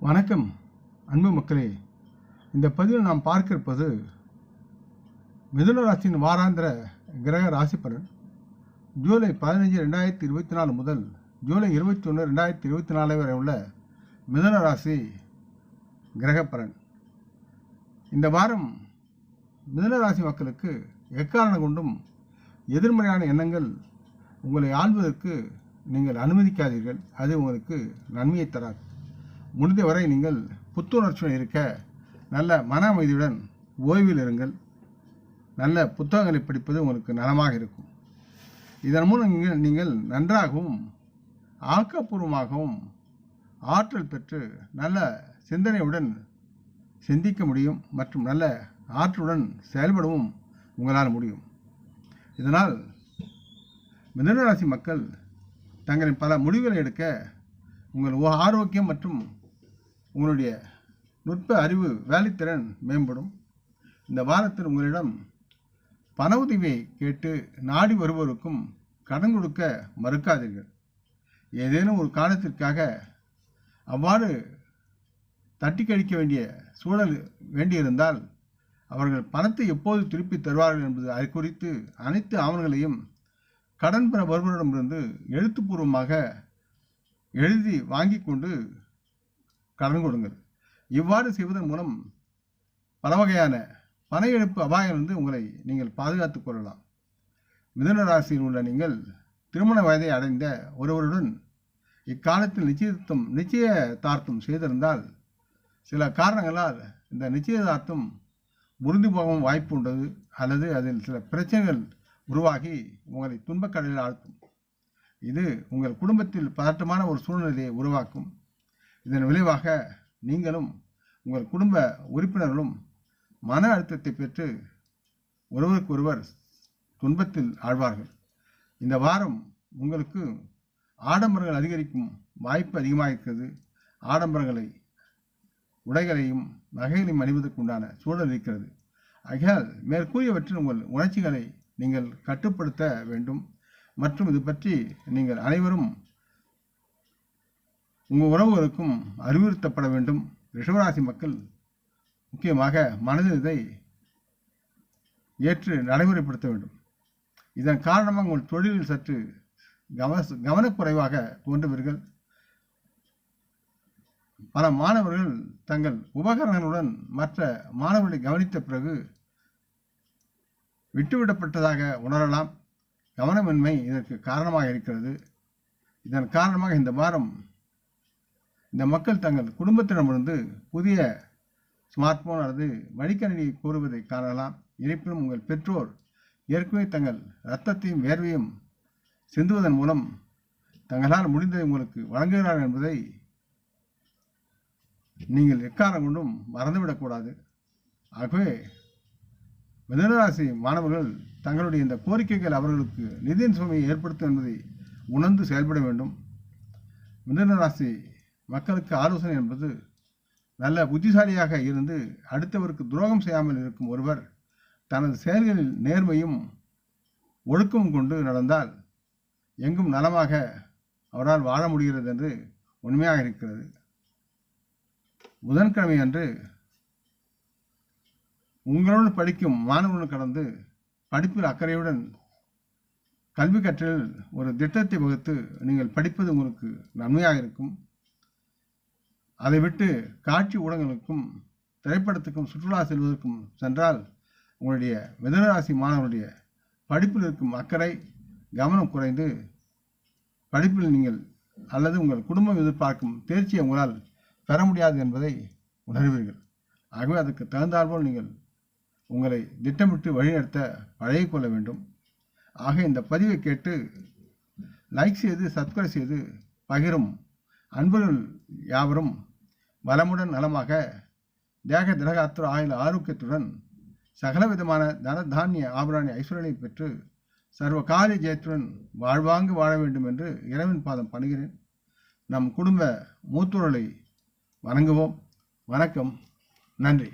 வணக்கம் அன்பு மக்களே. இந்த பதிவில் நாம் பார்க்க இருப்பது மிதுன ராசியின் வாராந்திர கிரக ராசி பலன் ஜூலை 15, 2024 முதல் ஜூலை 21, 2024 வரை உள்ள மிதுன ராசி கிரக பலன். இந்த வாரம் மிதுன ராசி மக்களுக்கு எக்காரணம் கொண்டும் எதிர்மறையான எண்ணங்கள் உங்களை ஆள்வதற்கு நீங்கள் அனுமதிக்காதீர்கள். அது உங்களுக்கு நன்மையை தராது. முடிந்தவரை நீங்கள் புத்துணர்ச்சியுடன் இருக்க நல்ல மன அமைதியுடன் ஓய்வில் இருங்கள். நல்ல புத்தகங்களை படிப்பது உங்களுக்கு நலமாக இருக்கும். இதன் மூலம் நீங்கள் நன்றாகவும் ஆக்கப்பூர்வமாகவும் ஆற்றல் பெற்று நல்ல சிந்தனையுடன் சிந்திக்க முடியும் மற்றும் நல்ல ஆற்றலுடன் செயல்படவும் உங்களால் முடியும். இதனால் மிதுன ராசி மக்கள் தங்களின் பல முடிவுகளை எடுக்க உங்கள் ஆரோக்கியம் மற்றும் உங்களுடைய நுட்ப அறிவு வேலைத்திறன் மேம்படும். இந்த வாரத்தில் உங்களிடம் பண உதவியை கேட்டு நாடி வருவோருக்கும் கடன் கொடுக்க மறுக்காதீர்கள். ஏதேனும் ஒரு காரணத்திற்காக அவ்வாறு தட்டி கழிக்க வேண்டிய சூழல் வேண்டியிருந்தால் அவர்கள் பணத்தை எப்போது திருப்பி தருவார்கள் என்பது அது குறித்து அனைத்து ஆவணங்களையும் கடன் பெற வருபவரிடமிருந்து எழுத்துப்பூர்வமாக எழுதி வாங்கி கொண்டு கடன் கொடுங்கள். இவ்வாறு செய்வதன் மூலம் பல வகையான பண இழப்பு அபாயமிருந்து உங்களை நீங்கள் பாதுகாத்துக் கொள்ளலாம். மிதுன ராசியில் உள்ள நீங்கள் திருமண வயதை அடைந்த ஒருவருடன் இக்காலத்தில் நிச்சயதார்த்தம் செய்திருந்தால் சில காரணங்களால் இந்த நிச்சயதார்த்தம் முறிந்து போகவும் வாய்ப்பு உண்டது, அல்லது அதில் சில பிரச்சனைகள் உருவாகி உங்களை துன்பக்கடலில் ஆழ்த்தும். இது உங்கள் குடும்பத்தில் பதட்டமான ஒரு சூழ்நிலையை உருவாக்கும். இதன் விளைவாக நீங்களும் உங்கள் குடும்ப உறுப்பினர்களும் மன அழுத்தத்தை பெற்று ஒருவருக்கொருவர் துன்பத்தில் ஆழ்வார்கள். இந்த வாரம் உங்களுக்கு ஆடம்பரங்கள் அதிகரிக்கும் வாய்ப்பு அதிகமாக இருக்கிறது. ஆடம்பரங்களை உடைகளையும் நகைகளையும் அணிவதற்கு உண்டான சூழல் இருக்கிறது. ஆகையால் மேற்கூறியவற்றில் உங்கள் உணர்ச்சிகளை நீங்கள் கட்டுப்படுத்த வேண்டும் மற்றும் இது பற்றி நீங்கள் அனைவரும் உங்கள் உறவுகளுக்கும் அறிவுறுத்தப்பட வேண்டும். ரிஷபராசி மக்கள் முக்கியமாக மனதில் இதை ஏற்று நடைமுறைப்படுத்த வேண்டும். இதன் காரணமாக உங்கள் தொழிலில் சற்று கவனக்குறைவாக தோன்றுவீர்கள். பல மாணவர்கள் தங்கள் உபகரணங்களுடன் மற்ற மாணவர்களை கவனித்த பிறகு விட்டுவிடப்பட்டதாக உணரலாம். கவனமின்மை இதற்கு காரணமாக இருக்கிறது. இதன் காரணமாக இந்த வாரம் இந்த மக்கள் தங்கள் குடும்பத்திடமிருந்து புதிய ஸ்மார்ட் போன் அல்லது மடிக்கணினியை கோருவதை காணலாம். இருப்பினும் உங்கள் பெற்றோர் ஏற்கனவே தங்கள் இரத்தத்தையும் வேர்வையும் சிந்துவதன் மூலம் தங்களால் முடிந்ததை உங்களுக்கு வழங்குகிறார்கள் என்பதை நீங்கள் எக்காரணம் கொண்டும் மறந்துவிடக்கூடாது. ஆகவே மிதுனராசி மாணவர்கள் தங்களுடைய இந்த கோரிக்கைகள் அவர்களுக்கு நிதி சுமையை ஏற்படுத்தும் என்பதை உணர்ந்து செயல்பட வேண்டும். மிதுனராசி மக்களுக்கு ஆலோசனை என்பது நல்ல புத்திசாலியாக இருந்து அடுத்தவருக்கு துரோகம் செய்யாமல் இருக்கும் ஒருவர் தனது செயல்களில் நேர்மையும் ஒழுக்கமும் கொண்டு நடந்தால் எங்கும் நலமாக அவரால் வாழ முடிகிறது என்று உண்மையாக இருக்கிறது. புதன்கிழமை அன்று உங்களோடு படிக்கும் மாணவர்களுடன் கடந்து படிப்பில் அக்கறையுடன் கல்வி கற்றலில் ஒரு திட்டத்தை வகுத்து நீங்கள் படிப்பது உங்களுக்கு நன்மையாக இருக்கும். அதை விட்டு காட்சி ஊடகங்களுக்கும் திரைப்படத்துக்கும் சுற்றுலா செல்வதற்கும் சென்றால் உங்களுடைய மிதுனராசி மாணவர்களுடைய படிப்பில் இருக்கும் அக்கறை கவனம் குறைந்து படிப்பில் நீங்கள் அல்லது உங்கள் குடும்பம் எதிர்பார்க்கும் தேர்ச்சியை உங்களால் பெற முடியாது என்பதை உணர்வீர்கள். ஆகவே அதற்கு தகுந்தாற்போல் நீங்கள் உங்களை திட்டமிட்டு வழிநடத்த பழகிக்கொள்ள வேண்டும். ஆக இந்த பதிவை கேட்டு லைக் செய்து சப்ஸ்கிரைப் செய்து பகிரும் அன்பர்கள் யாவரும் வளமுடன் நலமாக தேக திரகாத்திர ஆயுள் ஆரோக்கியத்துடன் சகல விதமான தன தானிய ஆபரண ஐஸ்வர்யனை பெற்று சர்வ காரிய ஜெயத்துடன் வாழ்வாங்கு வாழ வேண்டும் என்று இறைவன் பாதம் பணிகிறேன். நம் குடும்ப மூத்தோர்களை வணங்குவோம். வணக்கம். நன்றி.